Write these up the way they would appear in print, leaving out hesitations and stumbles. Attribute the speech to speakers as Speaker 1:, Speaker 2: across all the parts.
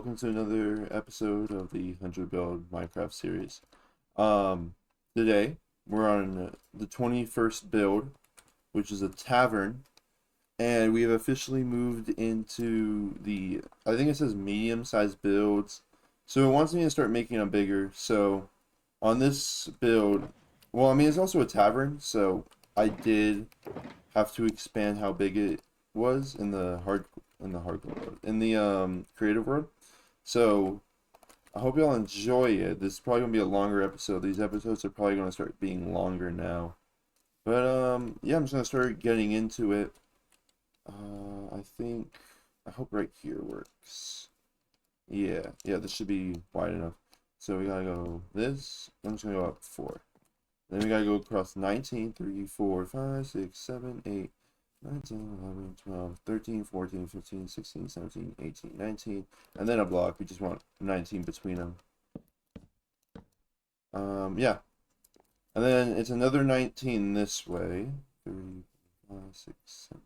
Speaker 1: welcome to another episode of the 100 Build Minecraft series. Um, Today we're on the 21st build, which is a tavern, and we have officially moved into I think it says medium-sized builds. So it wants me to start making them bigger. So on this build, well, I mean, it's also a tavern, so I did have to expand how big it was in the creative world. So I hope y'all enjoy it. This is probably gonna be a longer episode. These episodes are probably gonna start being longer now. But yeah, I'm just gonna start getting into it. I hope right here works. Yeah, this should be wide enough. So we gotta go this. I'm just gonna go up 4. Then we gotta go across 19, 3, 4, 5, 6, 7, 8, 9, 10, 11, 12, 13, 14, 15, 16, 17, 18, 19, and then a block. We just want 19 between them. Yeah. And then it's another 19 this way. 3, 5, 6, 7,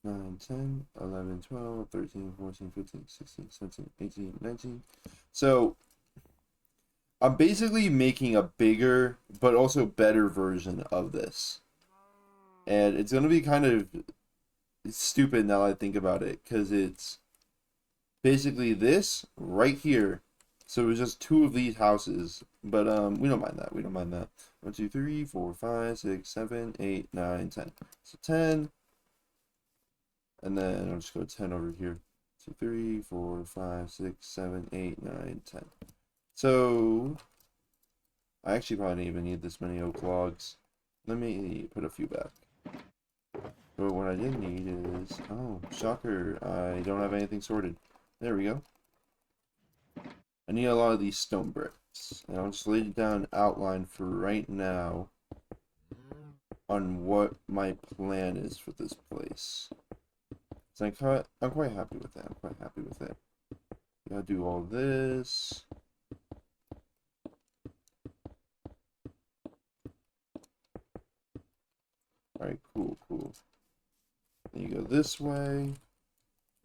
Speaker 1: 9, 10, 11, 12, 13, 14, 15, 16, 17, 18, 19. So I'm basically making a bigger but also better version of this. And it's going to be kind of stupid now that I think about it, because it's basically this right here. So it was just 2 of these houses, but we don't mind that. We don't mind that. 1, 2, 3, 4, 5, 6, 7, 8, 9, 10. So 10, and then I'll just go 10 over here. 2, 3, 4, 5, 6, 7, 8, 9, 10. So I actually probably didn't even need this many oak logs. Let me put a few back. But what I did need is, oh, shocker, I don't have anything sorted. There we go. I need a lot of these stone bricks. And I'll just lay down an outline for right now on what my plan is for this place. So I'm quite happy with that. I'm quite happy with it. Gotta do all this. Alright, cool. Then you go this way.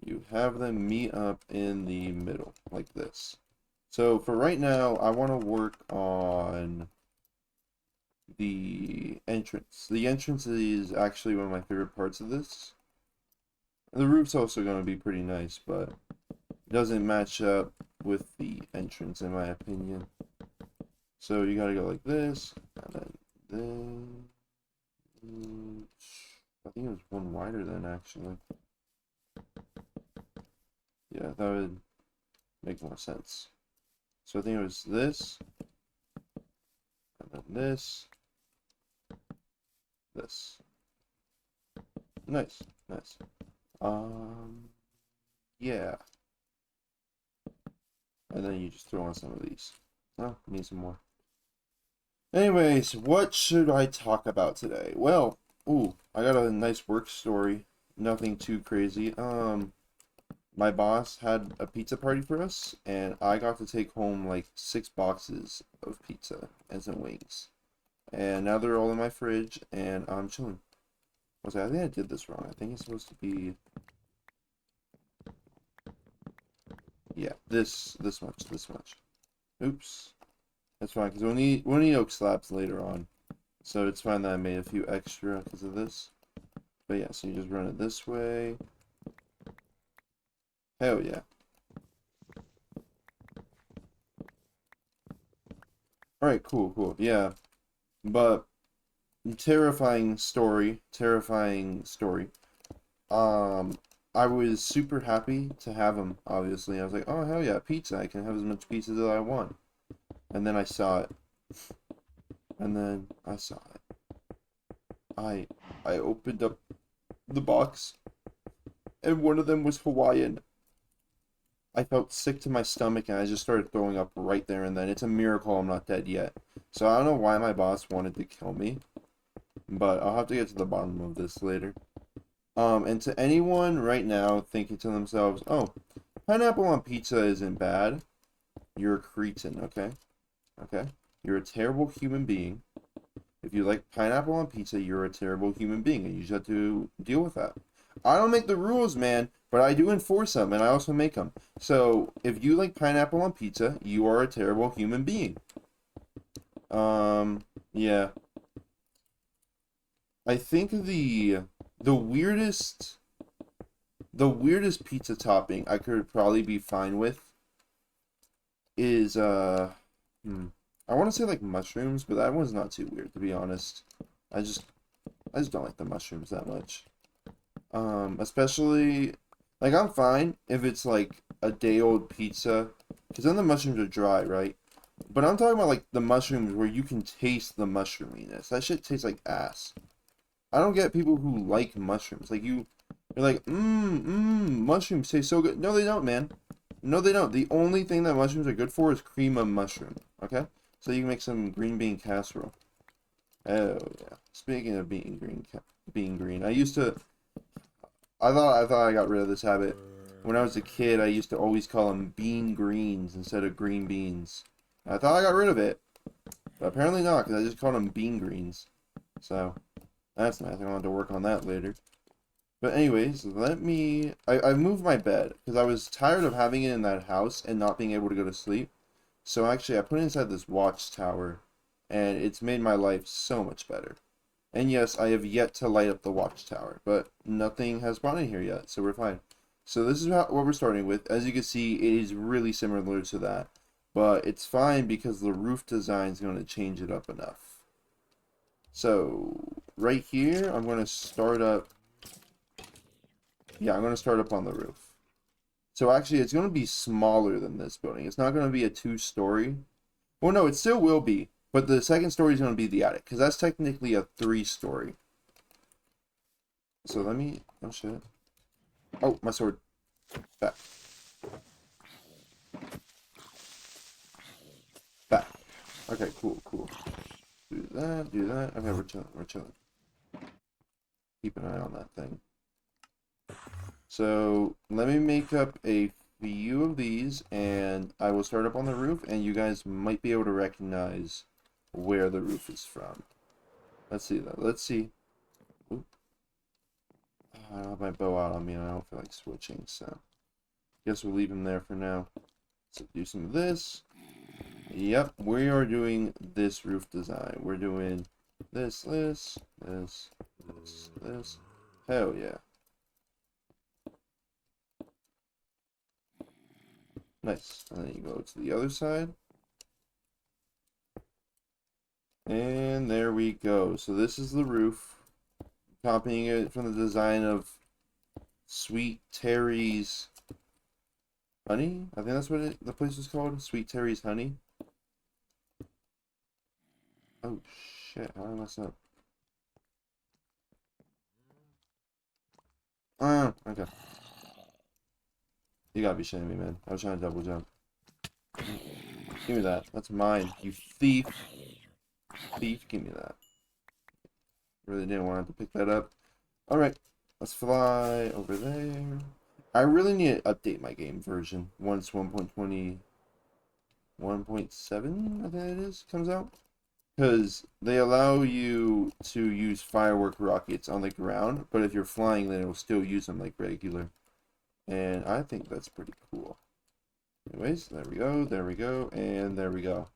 Speaker 1: You have them meet up in the middle, like this. So for right now, I want to work on the entrance. The entrance is actually one of my favorite parts of this. The roof's also going to be pretty nice, but it doesn't match up with the entrance, in my opinion. So you gotta go like this, and then I think it was one wider then, actually. Yeah, that would make more sense. So I think it was this, and then this. Nice. Yeah. And then you just throw on some of these. Oh, need some more. Anyways, what should I talk about today? Well, I got a nice work story. Nothing too crazy. My boss had a pizza party for us, and I got to take home like 6 boxes of pizza and some wings. And now they're all in my fridge, and I'm chilling. I think I did this wrong. I think it's supposed to be, yeah, this much. Oops. That's fine, because we'll need oak slabs later on. So it's fine that I made a few extra because of this. But yeah, so you just run it this way. Hell yeah. Alright, cool. Yeah. But terrifying story. I was super happy to have them, obviously. I was like, oh hell yeah, pizza. I can have as much pizza as I want. And then I saw it. I opened up the box, and one of them was Hawaiian. I felt sick to my stomach, and I just started throwing up right there and then. It's a miracle I'm not dead yet. So I don't know why my boss wanted to kill me, but I'll have to get to the bottom of this later. And to anyone right now thinking to themselves, oh, pineapple on pizza isn't bad, you're a cretin, okay? Okay? You're a terrible human being. If you like pineapple on pizza, you're a terrible human being, and you just have to deal with that. I don't make the rules, man, but I do enforce them, and I also make them. So, if you like pineapple on pizza, you are a terrible human being. Yeah. I think the weirdest the weirdest pizza topping I could probably be fine with is I want to say like mushrooms, but that one's not too weird to be honest. I just I just don't like the mushrooms that much. Especially like I'm fine if it's like a day old pizza, because then the mushrooms are dry, right? But I'm talking about like the mushrooms where you can taste the mushroominess. That shit tastes like ass. I don't get people who like mushrooms. Like you're like, mushrooms taste so good. No, they don't, man. No, they don't. The only thing that mushrooms are good for is cream of mushroom. Okay, so you can make some green bean casserole. Oh yeah. Speaking of being green, I thought I got rid of this habit. When I was a kid, I used to always call them bean greens instead of green beans. I thought I got rid of it, but apparently not, because I just called them bean greens. So that's nice. I want to work on that later. But anyways, I moved my bed because I was tired of having it in that house and not being able to go to sleep. So actually, I put it inside this watchtower, and it's made my life so much better. And yes, I have yet to light up the watchtower, but nothing has spawned in here yet, so we're fine. So this is what we're starting with. As you can see, it is really similar to that, but it's fine because the roof design is going to change it up enough. So right here, I'm going to start up. Yeah, I'm going to start up on the roof. So actually, it's going to be smaller than this building. It's not going to be a 2-story. Well, no, it still will be. But the second story is going to be the attic, because that's technically a 3-story. So let me... Oh, shit. Oh, my sword. Back. Back. Okay, cool, cool. Do that, do that. Okay, we're chilling, we're chilling. Keep an eye on that thing. So, let me make up a few of these, and I will start up on the roof, and you guys might be able to recognize where the roof is from. Let's see that. Let's see. Oop. I don't have my bow out on me, and I don't feel like switching, so guess we'll leave him there for now. So do some of this. Yep, we are doing this roof design. We're doing this. Hell yeah. Nice. And then you go to the other side. And there we go. So this is the roof. Copying it from the design of Sweet Terry's Honey? I think that's what the place is called. Sweet Terry's Honey. Oh shit, how did I mess up? Okay. You gotta be shitting me, man. I was trying to double jump. Give me that. That's mine. You thief. Thief, give me that. Really didn't want to pick that up. Alright. Let's fly over there. I really need to update my game version once 1.20 1.7, I think it is, comes out. Because they allow you to use firework rockets on the ground, but if you're flying, then it'll still use them like regular. And I think that's pretty cool. Anyways, there we go, and there we go.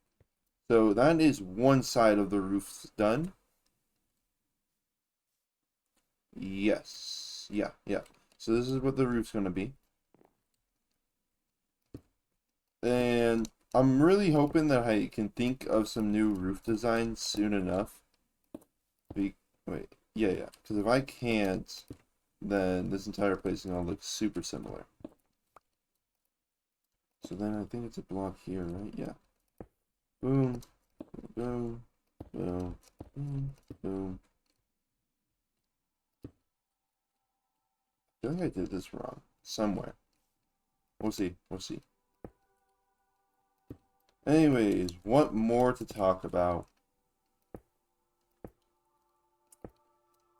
Speaker 1: So that is one side of the roof done. Yes. Yeah. So this is what the roof's going to be. And I'm really hoping that I can think of some new roof designs soon enough. Wait, yeah. Because if I can't, then this entire place is going to look super similar. So then I think it's a block here, right? Yeah. Boom, boom, boom, boom, boom. I feel like I did this wrong somewhere. We'll see. Anyways, what more to talk about?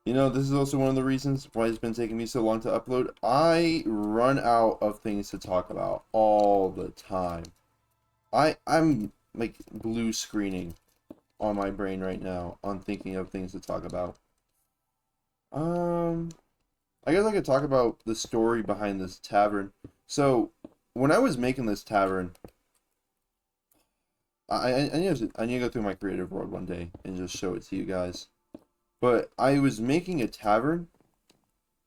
Speaker 1: You know, this is also one of the reasons why it's been taking me so long to upload. I run out of things to talk about all the time. I'm like blue screening on my brain right now on thinking of things to talk about. I guess I could talk about the story behind this tavern. So, when I was making this tavern, I need to go through my creative world one day and just show it to you guys. But I was making a tavern,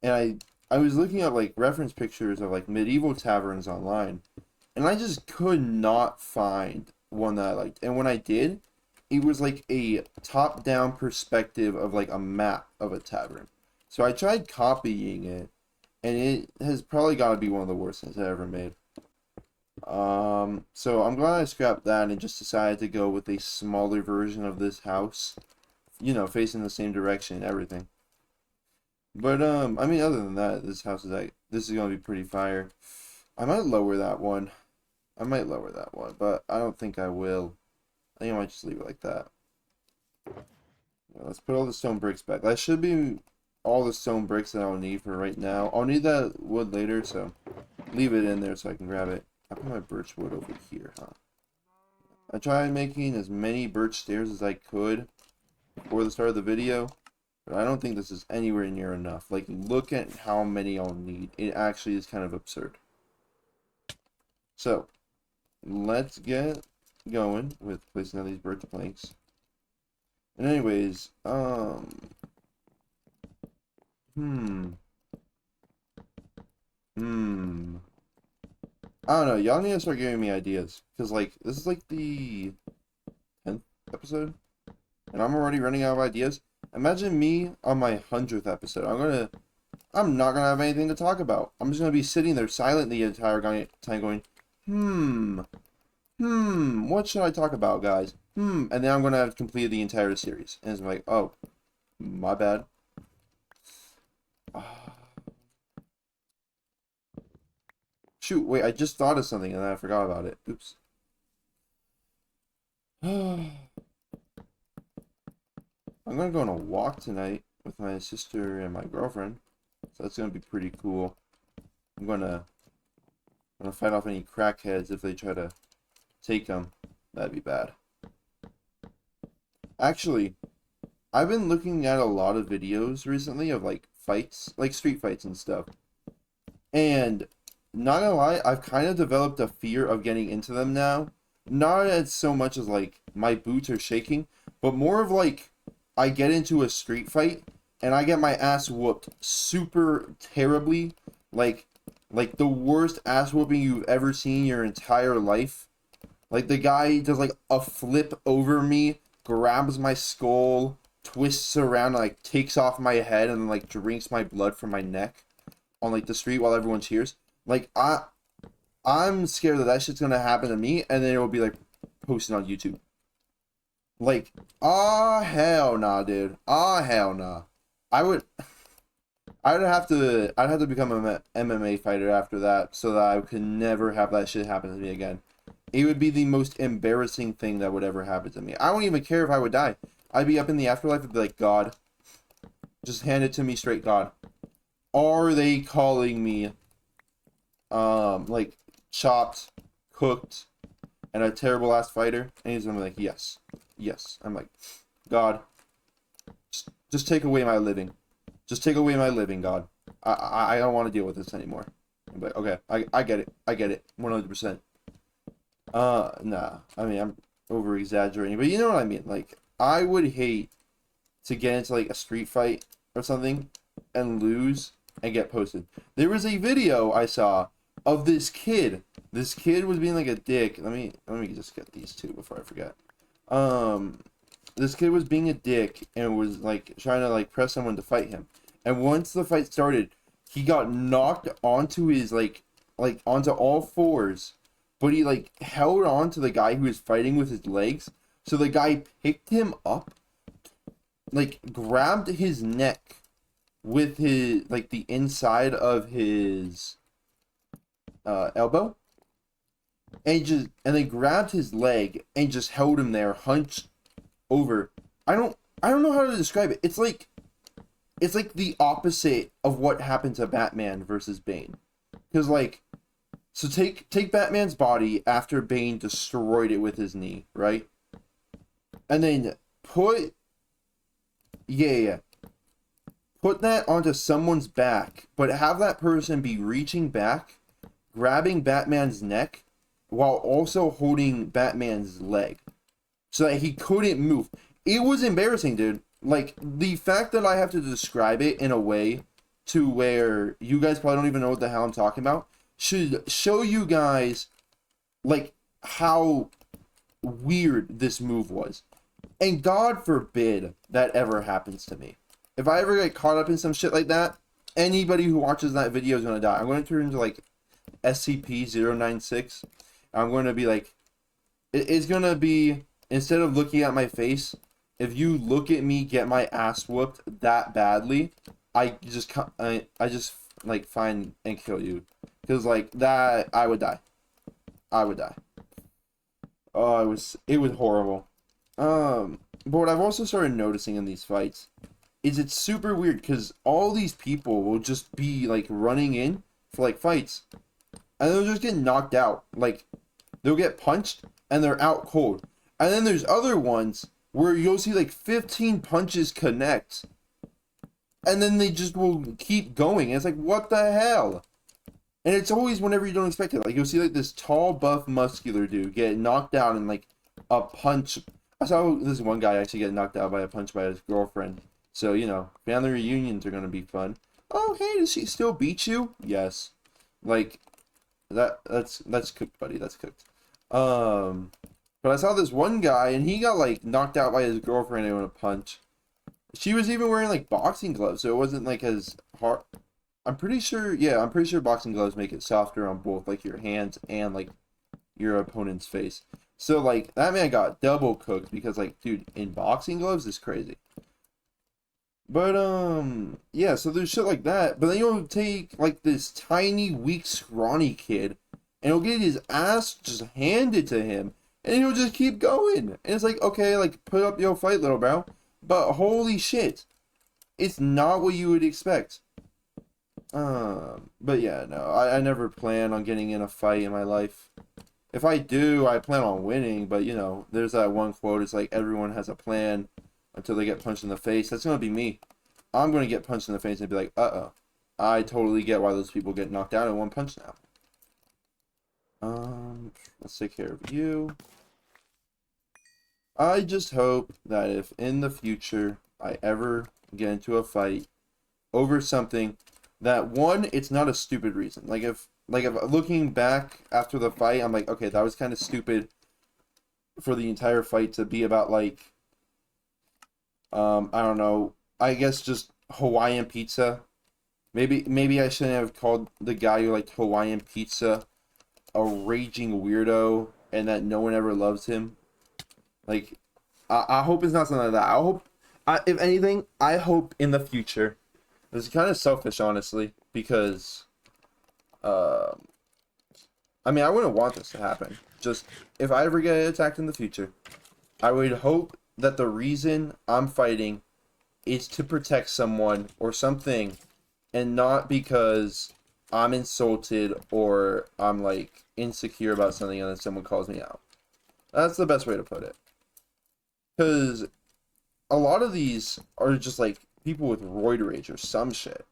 Speaker 1: and I was looking at like reference pictures of like medieval taverns online, and I just could not find one that I liked. And when I did, it was like a top-down perspective of like a map of a tavern. So I tried copying it, and it has probably got to be one of the worst things I ever made. So I'm glad I scrapped that and just decided to go with a smaller version of this house, you know, facing the same direction and everything. But I mean, other than that, this house is like this is gonna be pretty fire. I might lower that one. I might lower that one, but I don't think I will. I think I might just leave it like that. Yeah, let's put all the stone bricks back. That should be all the stone bricks that I'll need for right now. I'll need that wood later, so leave it in there so I can grab it. I put my birch wood over here, huh? I tried making as many birch stairs as I could before the start of the video, but I don't think this is anywhere near enough. Like, look at how many I'll need. It actually is kind of absurd. So, let's get going with placing down these birch planks. And anyways, I don't know. Y'all need to start giving me ideas. Because, like, this is like the 10th episode. And I'm already running out of ideas. Imagine me on my 100th episode. I'm not gonna have anything to talk about. I'm just gonna be sitting there silent the entire time going, what should I talk about, guys? And then I'm gonna have completed the entire series. And it's like, oh, my bad. Shoot, wait, I just thought of something and then I forgot about it. Oops. I'm gonna go on a walk tonight with my sister and my girlfriend. So that's gonna be pretty cool. I'm gonna fight off any crackheads if they try to take them. That'd be bad. Actually, I've been looking at a lot of videos recently of like fights, like street fights and stuff. And not gonna lie, I've kind of developed a fear of getting into them now. Not as so much as like my boots are shaking, but more of like I get into a street fight and I get my ass whooped super terribly, like the worst ass whooping you've ever seen in your entire life. Like the guy does like a flip over me, grabs my skull, twists around, like takes off my head and like drinks my blood from my neck on like the street while everyone cheers. Like I'm scared that that shit's gonna happen to me, and then it will be like posted on YouTube. Like, hell nah, dude. Hell nah. I would, I'd have to become an MMA fighter after that, so that I could never have that shit happen to me again. It would be the most embarrassing thing that would ever happen to me. I don't even care if I would die. I'd be up in the afterlife and be like, God, just hand it to me straight, God. Are they calling me like chopped, cooked, and a terrible ass fighter? And he's gonna be like, yes, yes. I'm like, God, just take away my living. Just take away my living, God. I don't want to deal with this anymore. I'm like, okay, I get it, 100%. Nah, I mean, I'm over exaggerating, but you know what I mean. Like, I would hate to get into like a street fight or something and lose and get posted. There was a video I saw of this kid. This kid was being like a dick. Let me just get these two before I forget. This kid was being a dick and was like trying to like press someone to fight him. And once the fight started, he got knocked onto his like onto all fours, but he like held on to the guy who was fighting with his legs. So the guy picked him up, like grabbed his neck with his like the inside of his elbow, and then grabbed his leg and just held him there hunched over. I don't know how to describe it. It's like the opposite of what happened to Batman versus Bane. Cuz like, so take Batman's body after Bane destroyed it with his knee, right? And then put put that onto someone's back, but have that person be reaching back, grabbing Batman's neck, while also holding Batman's leg, so that he couldn't move. It was embarrassing, dude. Like, the fact that I have to describe it in a way to where you guys probably don't even know what the hell I'm talking about should show you guys, like, how weird this move was. And God forbid that ever happens to me. If I ever get caught up in some shit like that, anybody who watches that video is going to die. I'm going to turn into, like, SCP-096. I'm going to be like, it's going to be, instead of looking at my face, if you look at me get my ass whooped that badly, I just like find and kill you, because like that I would die. Oh, it was horrible. But what I've also started noticing in these fights is it's super weird, because all these people will just be like running in for like fights, and they'll just get knocked out. Like, they'll get punched and they're out cold. And then there's other ones where you'll see like 15 punches connect, and then they just will keep going. And it's like, what the hell? And it's always whenever you don't expect it. Like, you'll see like this tall, buff, muscular dude get knocked down in like a punch. I saw this one guy actually get knocked out by a punch by his girlfriend. So, you know, family reunions are going to be fun. Oh, hey, does she still beat you? Yes. Like, that's cooked, buddy. That's cooked. But I saw this one guy, and he got, like, knocked out by his girlfriend in a punch. She was even wearing, like, boxing gloves, so it wasn't, like, as hard. I'm pretty sure boxing gloves make it softer on both, like, your hands and, like, your opponent's face. So, like, that man got double cooked because, like, dude, in boxing gloves is crazy. But, yeah, so there's shit like that. But then you'll take, like, this tiny, weak, scrawny kid, and he'll get his ass just handed to him, and he'll just keep going. And it's like, okay, like, put up your fight, little bro. But holy shit, it's not what you would expect. But yeah, no, I never plan on getting in a fight in my life. If I do, I plan on winning, but, you know, there's that one quote, it's like, everyone has a plan until they get punched in the face. That's gonna be me. I'm gonna get punched in the face and be like, uh-oh. I totally get why those people get knocked out in one punch now. Let's take care of you. I just hope that if in the future I ever get into a fight over something, that one, it's not a stupid reason. Like if looking back after the fight, I'm like, okay, that was kind of stupid for the entire fight to be about, like, I don't know, I guess just Hawaiian pizza. Maybe I shouldn't have called the guy who liked Hawaiian pizza a raging weirdo and that no one ever loves him. Like, I hope it's not something like that. If anything, I hope in the future. This is kind of selfish, honestly, because, I mean, I wouldn't want this to happen. Just, if I ever get attacked in the future, I would hope that the reason I'm fighting is to protect someone or something, and not because I'm insulted or I'm, like, insecure about something and then someone calls me out. That's the best way to put it. Because a lot of these are just, like, people with roid rage or some shit.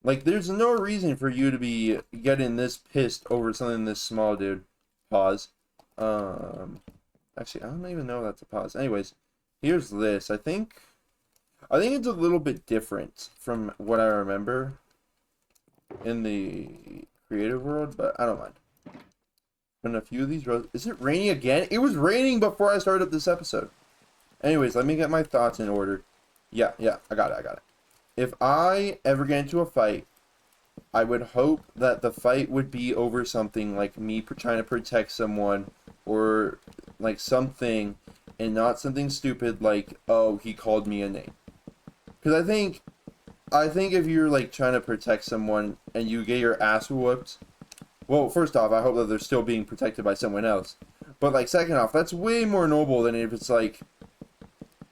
Speaker 1: Like, there's no reason for you to be getting this pissed over something this small, dude. Pause. Actually, I don't even know if that's a pause. Anyways, here's this. I think it's a little bit different from what I remember in the creative world, but I don't mind. And a few of these roads. Is it raining again? It was raining before I started this episode. Anyways, let me get my thoughts in order. Yeah, I got it. If I ever get into a fight, I would hope that the fight would be over something like me trying to protect someone or like something, and not something stupid like, oh, he called me a name. Because I think if you're like trying to protect someone and you get your ass whooped, well, first off, I hope that they're still being protected by someone else. But like, second off, that's way more noble than if it's like,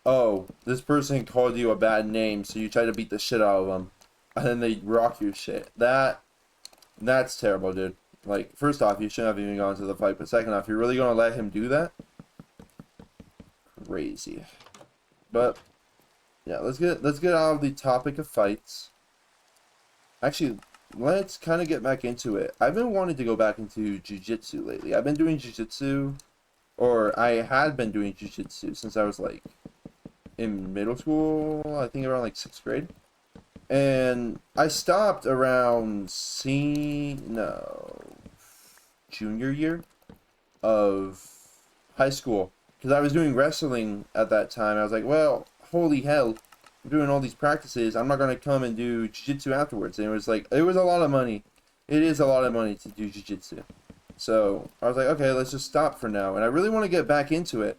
Speaker 1: oh, this person called you a bad name, so you try to beat the shit out of them, and then they rock your shit. That's terrible, dude. Like, first off, you shouldn't have even gone to the fight, but second off, you're really gonna let him do that? Crazy. But Yeah, let's get out of the topic of fights. Actually, let's kind of get back into it. I've been wanting to go back into jiu-jitsu lately. I've been doing jiu-jitsu, or I had been doing jiu-jitsu since I was like in middle school, I think around like 6th grade. And I stopped around junior year of high school because I was doing wrestling at that time. I was like, well, holy hell, I'm doing all these practices. I'm not gonna come and do jiu-jitsu afterwards. And it was like, it was a lot of money. It is a lot of money to do jiu-jitsu. So I was like, okay, let's just stop for now. And I really want to get back into it.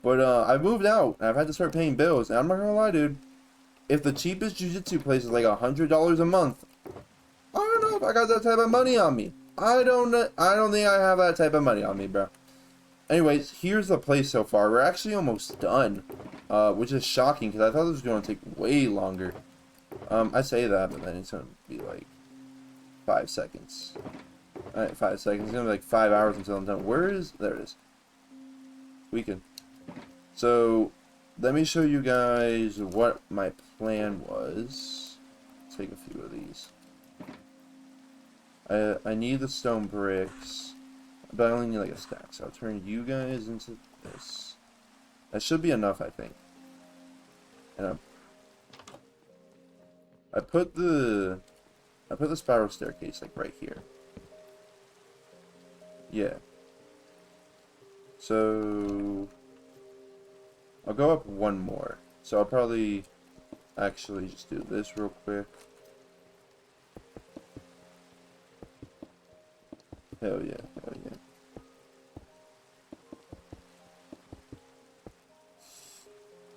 Speaker 1: But I moved out and I've had to start paying bills. And I'm not gonna lie, dude. If the cheapest jiu-jitsu place is like $100 a month, I don't know if I got that type of money on me. I don't think I have that type of money on me, bro. Anyways, here's the place so far. We're actually almost done, which is shocking because I thought this was going to take way longer. I say that, but then it's going to be like 5 seconds. Alright, 5 seconds. It's going to be like 5 hours until I'm done. There it is. Weekend. So, let me show you guys what my plan was. Let's take a few of these. I need the stone bricks, but I only need like a stack, so I'll turn you guys into this. That should be enough, I think. And I put the spiral staircase like right here. Yeah. So I'll go up one more. So I'll probably actually just do this real quick. Hell yeah, hell yeah.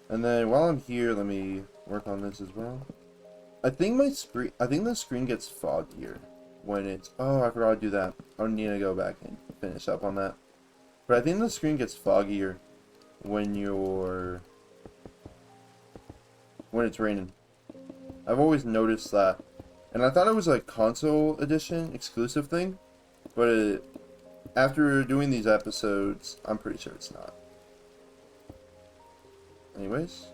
Speaker 1: And then while I'm here, let me work on this as well. I think the screen gets foggier when it's, oh, I forgot to do that. I need to go back and finish up on that. But I think the screen gets foggier when it's raining. I've always noticed that. And I thought it was a console edition exclusive thing. But after doing these episodes, I'm pretty sure it's not. Anyways,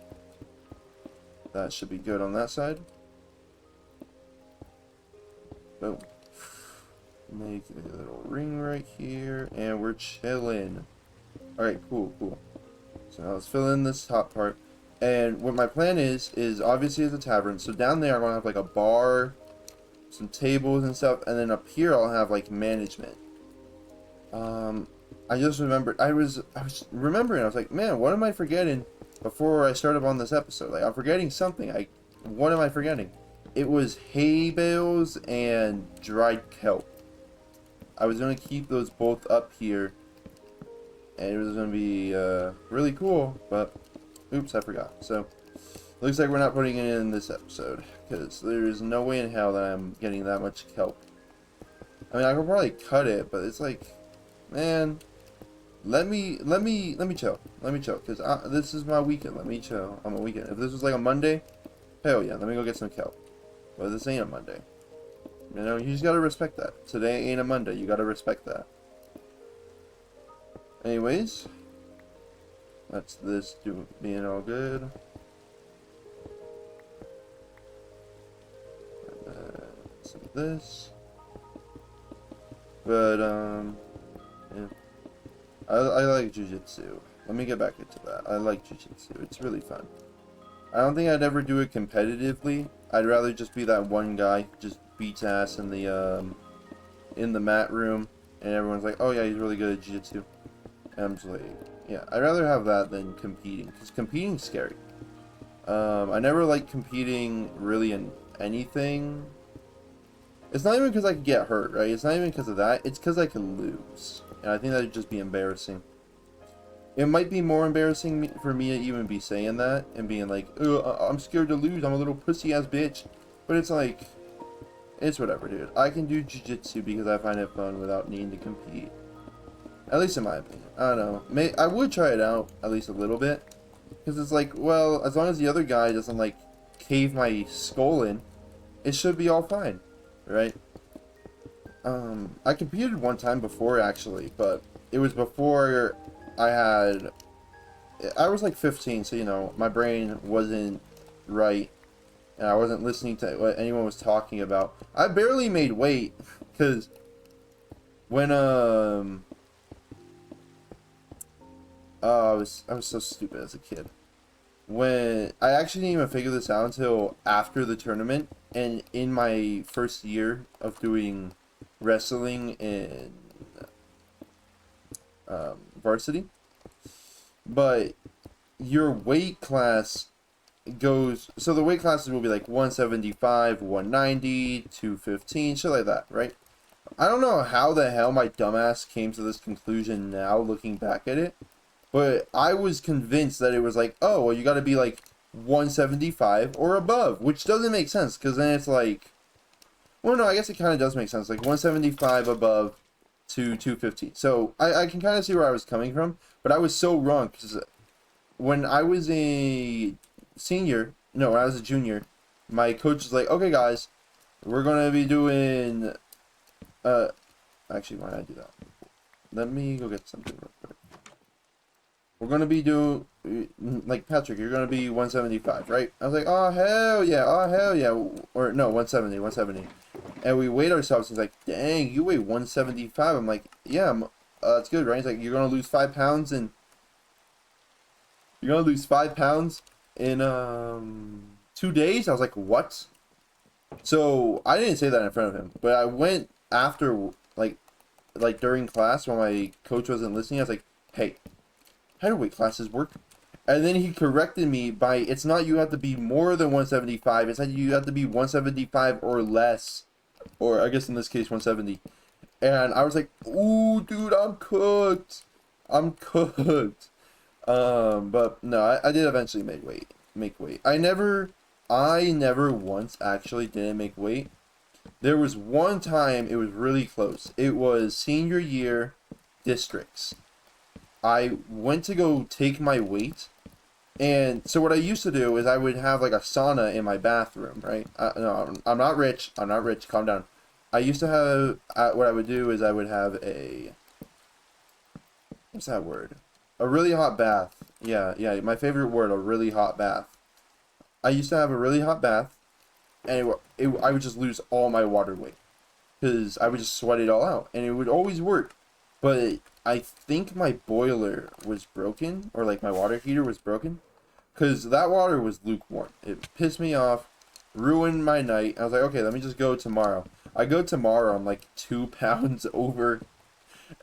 Speaker 1: that should be good on that side. Boom. Make a little ring right here, and we're chilling. Alright, cool, cool. So now let's fill in this top part. And what my plan is obviously it's a tavern. So down there I'm going to have like a bar, some tables and stuff, and then up here I'll have like management. I just remembered, I was remembering, I was like, man, what am I forgetting before I started on this episode? Like, I'm forgetting something. What am I forgetting? It was hay bales and dried kelp. I was going to keep those both up here, and it was going to be really cool, but oops, I forgot. So looks like we're not putting it in this episode, because there's no way in hell that I'm getting that much kelp. I mean, I could probably cut it, but it's like, man, let me chill. Let me chill, because this is my weekend. Let me chill on my weekend. If this was like a Monday, hell yeah, let me go get some kelp. But this ain't a Monday. You know, you just gotta respect that. Today ain't a Monday. You gotta respect that. Anyways, that's this being all good. Some of this. But, yeah. I like jiu-jitsu. Let me get back into that. I like jiu-jitsu. It's really fun. I don't think I'd ever do it competitively. I'd rather just be that one guy who just beats ass in the mat room, and everyone's like, oh yeah, he's really good at jiu-jitsu. And I'm just like, yeah, I'd rather have that than competing, because competing's scary. I never liked competing really in anything. It's not even because I could get hurt, right? It's not even because of that. It's because I could lose. And I think that would just be embarrassing. It might be more embarrassing for me to even be saying that and being like, oh, I'm scared to lose. I'm a little pussy-ass bitch. But it's like, it's whatever, dude. I can do jiu-jitsu because I find it fun without needing to compete. At least in my opinion. I don't know. I would try it out at least a little bit. Because it's like, well, as long as the other guy doesn't, like, cave my skull in, it should be all fine. Right? I competed one time before, actually, but it was before I had I was like 15, so you know, my brain wasn't right, and I wasn't listening to what anyone was talking about. I barely made weight, because when I was so stupid as a kid. When I actually didn't even figure this out until after the tournament, and in my first year of doing wrestling in varsity. But your weight class goes, so the weight classes will be like 175, 190, 215, shit like that, right? I don't know how the hell my dumbass came to this conclusion now, looking back at it, but I was convinced that it was like, oh, well, you got to be like 175 or above, which doesn't make sense, because then it's like, well, no, I guess it kind of does make sense, like 175 above to 215. So I can kind of see where I was coming from, but I was so wrong, because when I was a senior, no, when I was a junior, my coach was like, okay, guys, we're going to be doing, actually, why did I do that? Let me go get something real quick. We're going to be doing, like, Patrick, you're going to be 175, right? I was like, oh, hell yeah, or, no, 170. And we weighed ourselves, he's like, dang, you weigh 175. I'm like, yeah, that's good, right? He's like, you're going to lose 5 pounds in, you're going to lose 5 pounds in, 2 days? I was like, what? So, I didn't say that in front of him, but I went after, like during class when my coach wasn't listening, I was like, hey, how do weight classes work? And then he corrected me by, it's not you have to be more than 175, it's that you have to be 175 or less. Or I guess in this case 170. And I was like, ooh, dude, I'm cooked. I'm cooked. But no, I did eventually make weight. I never once actually didn't make weight. There was one time it was really close. It was senior year districts. I went to go take my weight, and so what I used to do is I would have like a sauna in my bathroom, right? No, I'm not rich. I'm not rich. Calm down. I used to have, what I would do is I would have a, what's that word? A really hot bath. Yeah, my favorite word, a really hot bath. I used to have a really hot bath, and I would just lose all my water weight, because I would just sweat it all out, and it would always work. But I think my boiler was broken, or like my water heater was broken, because that water was lukewarm. It pissed me off, ruined my night. I was like, okay, let me just go tomorrow. I go tomorrow, I'm like 2 pounds over.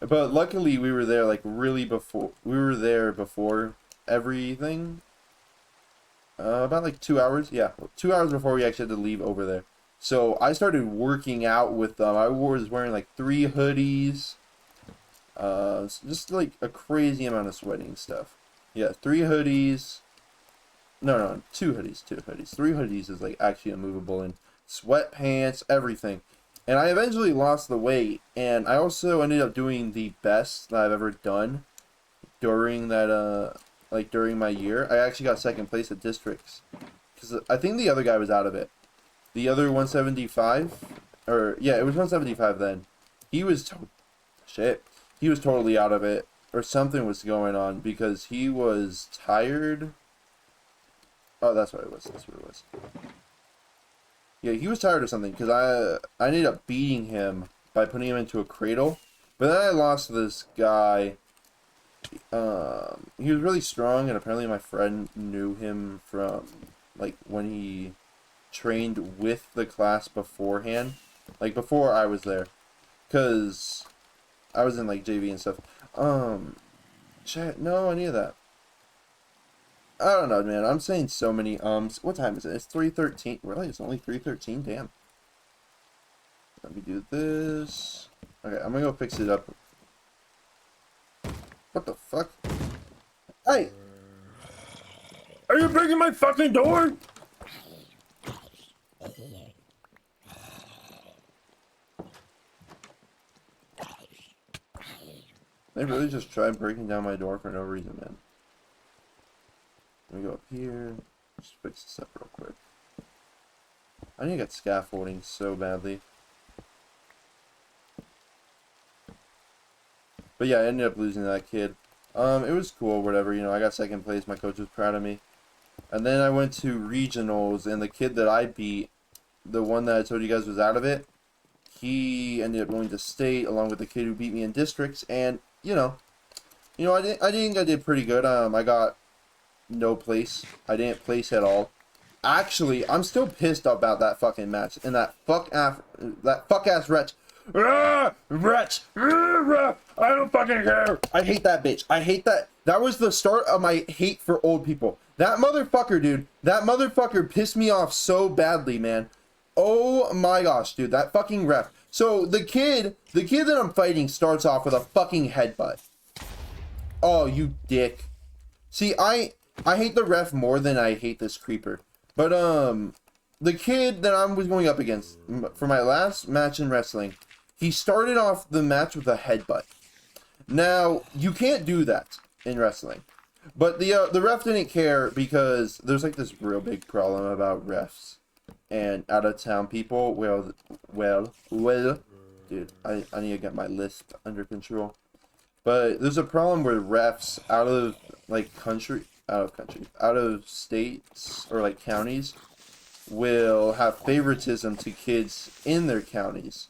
Speaker 1: But luckily we were there like really before, we were there before everything. About like 2 hours, yeah, 2 hours before we actually had to leave over there. So I started working out with them. I was wearing like 3 hoodies. Just like a crazy amount of sweating stuff. Yeah, 3 hoodies. No, 2 hoodies, 2 hoodies. 3 hoodies is like actually immovable, and sweatpants, everything. And I eventually lost the weight, and I also ended up doing the best that I've ever done during that, like during my year. I actually got 2nd place at districts, because I think the other guy was out of it. The other 175, or yeah, it was 175 then. He was he was totally out of it, or something was going on, because he was tired. Oh, that's what it was. That's what it was. Yeah, he was tired or something, because I ended up beating him by putting him into a cradle. But then I lost to this guy. He was really strong, and apparently my friend knew him from, like, when he trained with the class beforehand. Like, before I was there. Because I was in, like, JV and stuff. Chat, no, any of that. I don't know, man. I'm saying so many ums. What time is it? It's 3:13. Really? It's only 3:13? Damn. Let me do this. Okay, I'm gonna go fix it up. What the fuck? Hey! Are you breaking my fucking door? They really just tried breaking down my door for no reason, man. Let me go up here. Just fix this up real quick. I need to get scaffolding so badly. But yeah, I ended up losing that kid. It was cool, whatever, you know, I got second place, my coach was proud of me. And then I went to regionals, and the kid that I beat, the one that I told you guys was out of it, he ended up going to state along with the kid who beat me in districts, and, I think I did pretty good. I got no place. I didn't place at all. Actually, I'm still pissed about that fucking match, and that fuck ass wretch. Wretch! I don't fucking care! I hate that bitch. I hate that. That was the start of my hate for old people. That motherfucker, dude. That motherfucker pissed me off so badly, man. Oh my gosh, dude. That fucking ref. So, the kid that I'm fighting starts off with a fucking headbutt. Oh, you dick. See, I hate the ref more than I hate this creeper. But, the kid that I was going up against for my last match in wrestling, he started off the match with a headbutt. Now, you can't do that in wrestling. But the ref didn't care because there's like this real big problem about refs and out-of-town people. Well, dude, I need to get my lisp under control. But there's a problem where refs out of states or like counties will have favoritism to kids in their counties.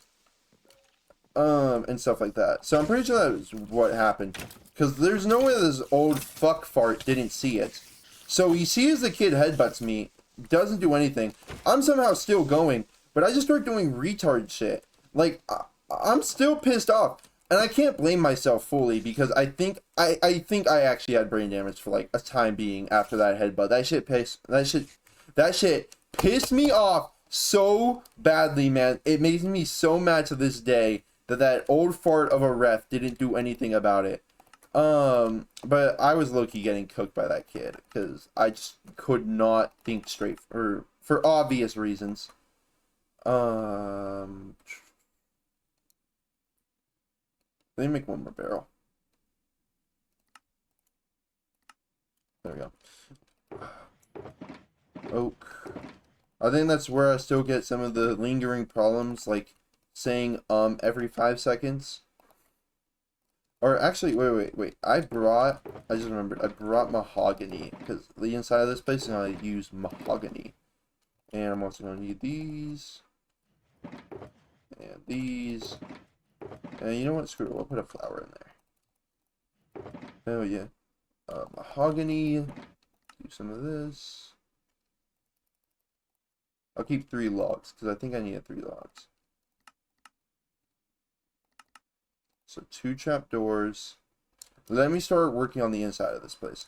Speaker 1: And stuff like that. So I'm pretty sure that was what happened. Because there's no way this old fuck fart didn't see it. So he sees the kid headbutts me, doesn't do anything. I'm somehow still going, but I just start doing retard shit. Like, I'm still pissed off. And I can't blame myself fully because I think I actually had brain damage for like a time being after that headbutt. That shit pissed me off so badly, man. It makes me so mad to this day that old fart of a ref didn't do anything about it. But I was low-key getting cooked by that kid because I just could not think straight for obvious reasons. Let me make one more barrel. There we go. Oak. I think that's where I still get some of the lingering problems, like saying every 5 seconds. Or actually, wait. I just remembered, I brought mahogany, because the inside of this place is going to use mahogany. And I'm also going to need these. And these. And you know what, screw it, we'll put a flower in there. Oh yeah. Mahogany. Do some of this. I'll keep 3 logs, because I think I need 3 logs. So 2 trapdoors. Let me start working on the inside of this place.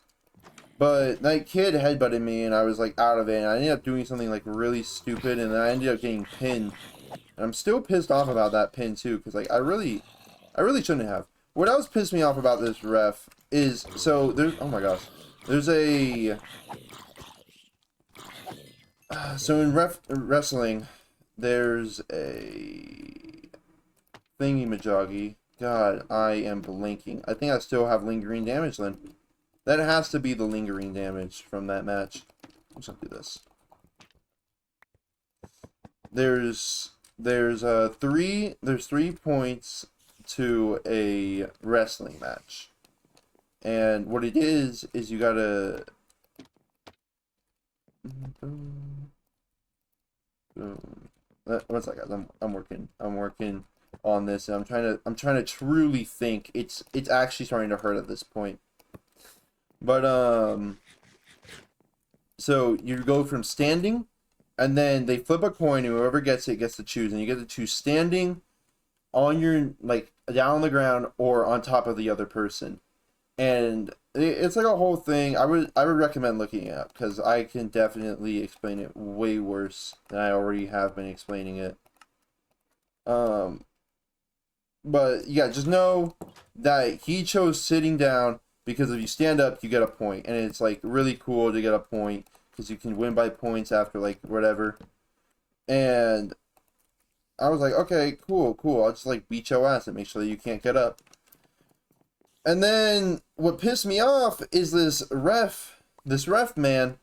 Speaker 1: But that kid headbutted me and I was like out of it. And I ended up doing something like really stupid and then I ended up getting pinned. And I'm still pissed off about that pin too. Because like I really shouldn't have. What else pissed me off about this ref is, so there's, oh my gosh. There's a, so in wrestling, there's a thingy-majoggy. God, I am blinking. I think I still have lingering damage then. That has to be the lingering damage from that match. Let's do this. There's 3 points to a wrestling match. And what it is you gotta 1 second, guys. I'm working on this, and I'm trying to truly think. It's actually starting to hurt at this point. But so you go from standing, and then they flip a coin, and whoever gets it gets to choose, and you get to choose standing, on your, like, down on the ground, or on top of the other person. And it's like a whole thing. I would recommend looking it up, because I can definitely explain it way worse than I already have been explaining it. But yeah, just know that he chose sitting down because if you stand up, you get a point, and it's like really cool to get a point because you can win by points after like whatever. And I was like, okay, cool. I'll just like beat your ass and make sure that you can't get up. And then what pissed me off is this ref man.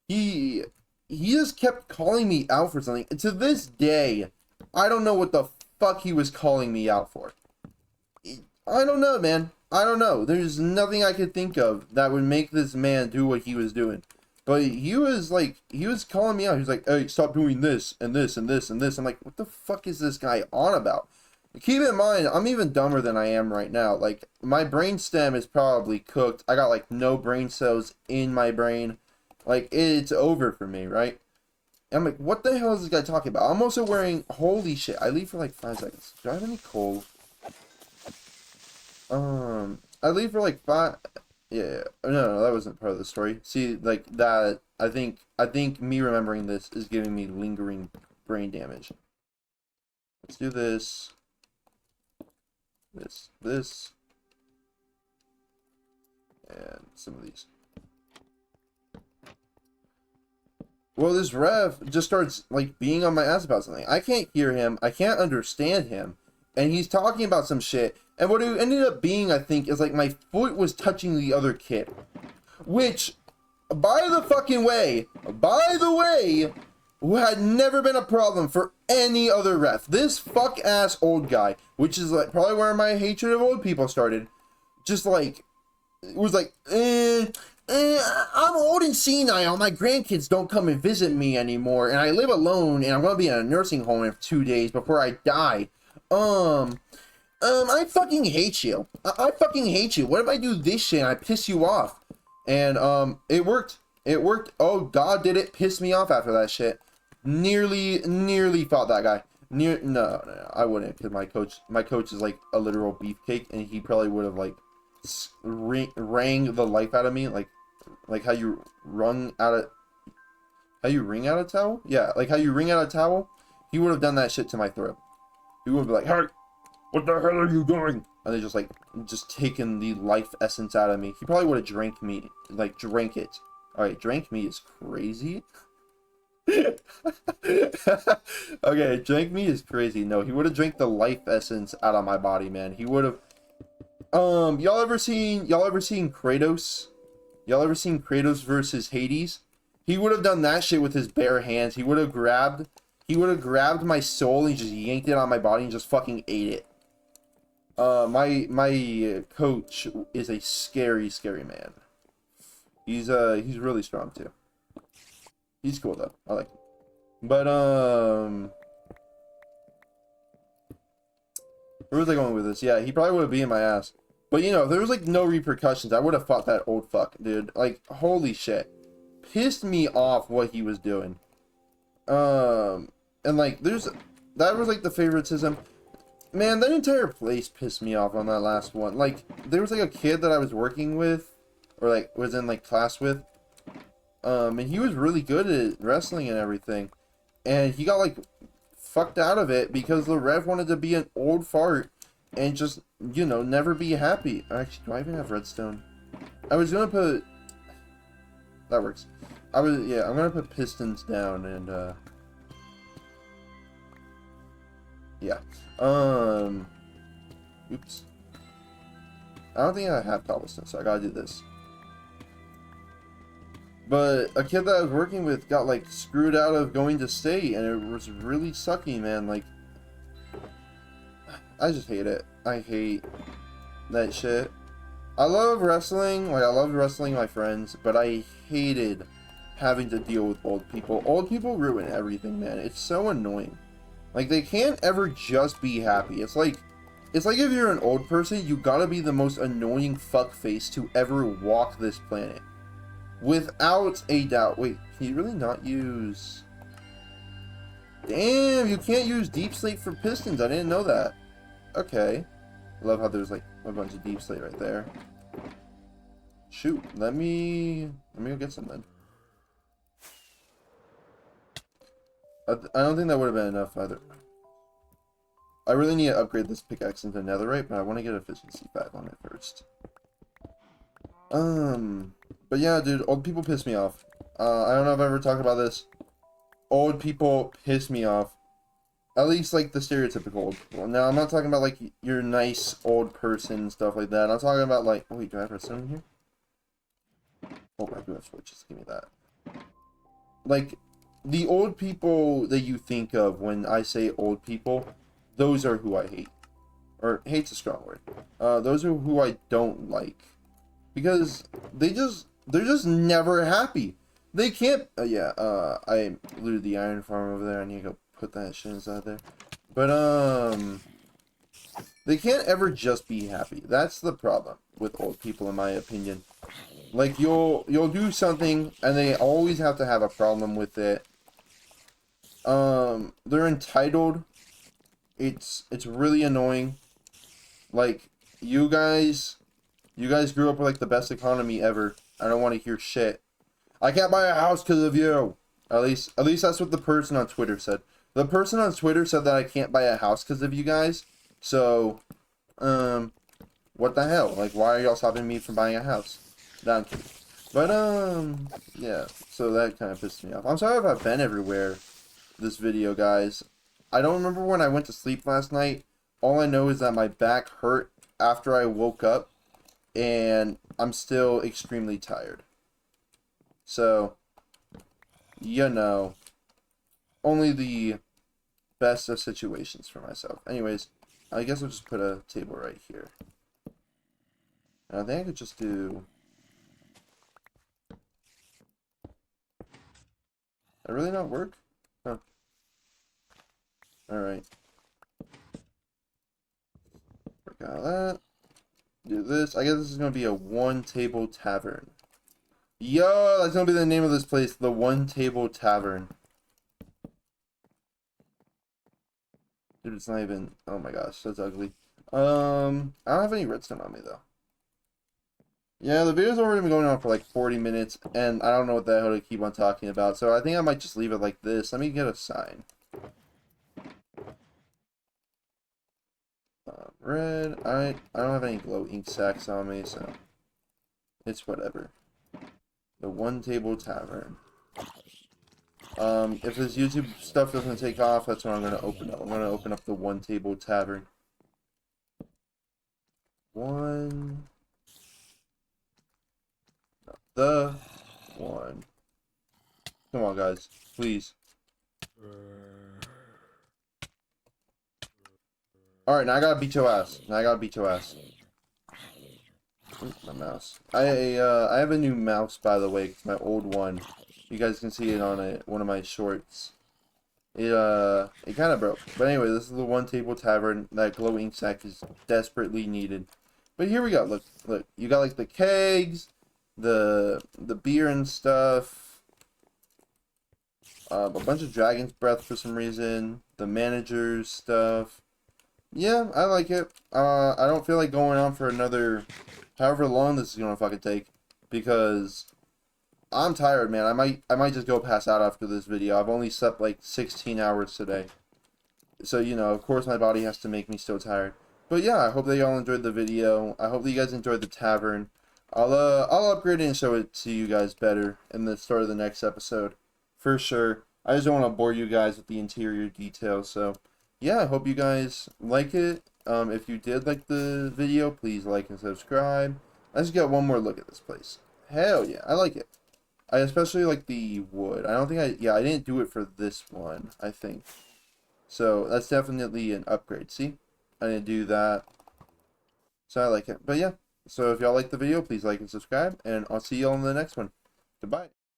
Speaker 1: He just kept calling me out for something. And to this day, I don't know what the fuck he was calling me out for. I don't know, man. I don't know. There's nothing I could think of that would make this man do what he was doing. But he was like, he was calling me out. He was like, hey, stop doing this and this and this and this. I'm like, what the fuck is this guy on about? Keep in mind, I'm even dumber than I am right now. Like, my brain stem is probably cooked. I got like no brain cells in my brain. Like, it's over for me, right? I'm like, what the hell is this guy talking about? I'm also wearing, holy shit, I leave for like 5 seconds. Do I have any coal? I leave for like 5, yeah, no, that wasn't part of the story. See, like, that, I think me remembering this is giving me lingering brain damage. Let's do this, this, and some of these. Well, this rev just starts, like, being on my ass about something. I can't hear him. I can't understand him. And he's talking about some shit. And what it ended up being, I think, is, like, my foot was touching the other kid. Which, by the way, had never been a problem for any other ref. This fuck-ass old guy, which is, like, probably where my hatred of old people started, just, like, it was like, I'm old and senile. My grandkids don't come and visit me anymore, and I live alone, and I'm gonna be in a nursing home in 2 days before I die. I fucking hate you. I fucking hate you. What if I do this shit and I piss you off? And, it worked. It worked. Oh, God did it piss me off after that shit. Nearly fought that guy. No, I wouldn't, because my coach is like a literal beefcake, and he probably would have, like, rang the life out of me, like how you ring out a towel? Yeah, like how you wring out a towel. He would have done that shit to my throat. He would be like, hey, what the hell are you doing? And they just taken the life essence out of me. He probably would have drank me, like, drank it. Alright, drank me is crazy. Okay, drank me is crazy. No, he would have drank the life essence out of my body, man. He would have. Y'all ever seen Kratos? Y'all ever seen Kratos versus Hades? He would have done that shit with his bare hands. He would have grabbed my soul and just yanked it on my body and just fucking ate it. My coach is a scary man. He's really strong too. He's cool though. I like him. But where was I going with this? Yeah, he probably would have beaten my ass. But, you know, if there was, like, no repercussions, I would have fought that old fuck, dude. Like, holy shit. Pissed me off what he was doing. And, like, that was, like, the favoritism. Man, that entire place pissed me off on that last one. Like, there was, like, a kid that I was working with, or, like, was in, like, class with. And he was really good at wrestling and everything. And he got, like, fucked out of it because the ref wanted to be an old fart and just, you know, never be happy. Actually, do I even have redstone? I was gonna put... That works. I'm gonna put pistons down and, yeah. Oops. I don't think I have cobblestone, so I gotta do this. But a kid that I was working with got, like, screwed out of going to state, and it was really sucky, man. Like, I just hate it. I hate that shit. I love wrestling. Like, I loved wrestling my friends, but I hated having to deal with old people. Old people ruin everything, man. It's so annoying. Like, they can't ever just be happy. It's like if you're an old person, you gotta be the most annoying fuckface to ever walk this planet. Without a doubt. Wait, can you really not use... Damn, you can't use deep slate for pistons. I didn't know that. Okay. I love how there's, like, a bunch of deep slate right there. Shoot, let me go get some then. I don't think that would have been enough either. I really need to upgrade this pickaxe into netherite, but I want to get efficiency 5 on it first. But yeah, dude, old people piss me off. I don't know if I've ever talked about this. Old people piss me off. At least, like, the stereotypical old people. Now, I'm not talking about, like, your nice old person and stuff like that. I'm talking about, like... Oh, wait, do I have redstone in here? Oh, I do have switches. Give me that. Like, the old people that you think of when I say old people, those are who I hate. or hate's a strong word. Those are who I don't like, because they're just never happy. They can't. I looted the iron farm over there. I need to go put that shit inside there. But they can't ever just be happy. That's the problem with old people, in my opinion. Like, you'll do something and they always have to have a problem with it. They're entitled. It's really annoying. Like, you guys grew up with like the best economy ever. I don't want to hear shit. I can't buy a house because of you. At least that's what the person on Twitter said. The person on Twitter said that I can't buy a house because of you guys. So, what the hell? Like, why are y'all stopping me from buying a house? No, I'm kidding. But, yeah. So that kind of pissed me off. I'm sorry if I've been everywhere this video, guys. I don't remember when I went to sleep last night. All I know is that my back hurt after I woke up, and I'm still extremely tired. So, you know, only the best of situations for myself. Anyways, I guess I'll just put a table right here. And I think I could just do... That really not work? Huh. Alright. Work out that. Do this. I guess this is going to be a one-table tavern. Yo, that's going to be the name of this place. The one-table tavern. Dude, it's not even... Oh my gosh, that's ugly. I don't have any redstone on me, though. Yeah, the video's already been going on for like 40 minutes, and I don't know what the hell to keep on talking about, so I think I might just leave it like this. Let me get a sign. Red. I don't have any glow ink sacks on me, so it's whatever. The one table tavern. If this YouTube stuff doesn't take off, that's what I'm gonna open up. I'm gonna open up the one table tavern. The one. Come on, guys, please. Alright, now I gotta beat your ass. Ooh, my mouse. I have a new mouse, by the way, 'cause my old one, you guys can see it on one of my shorts. It kind of broke. But anyway, this is the one table tavern. That glow ink sack is desperately needed. But here we go. Look. You got like the kegs, the beer and stuff. A bunch of dragon's breath for some reason. The manager's stuff. Yeah, I like it. I don't feel like going on for another however long this is gonna fucking take, because I'm tired, man. I might just go pass out after this video. I've only slept like 16 hours today. So, you know, of course my body has to make me so tired. But yeah, I hope that y'all enjoyed the video. I hope that you guys enjoyed the tavern. I'll upgrade it and show it to you guys better in the start of the next episode. For sure. I just don't want to bore you guys with the interior details, so yeah, I hope you guys like it. If you did like the video, please like and subscribe. Let's get one more look at this place. Hell yeah, I like it. I especially like the wood. I didn't do it for this one, I think. So that's definitely an upgrade. See? I didn't do that. So I like it. But yeah, so if y'all like the video, please like and subscribe, and I'll see y'all in the next one. Goodbye.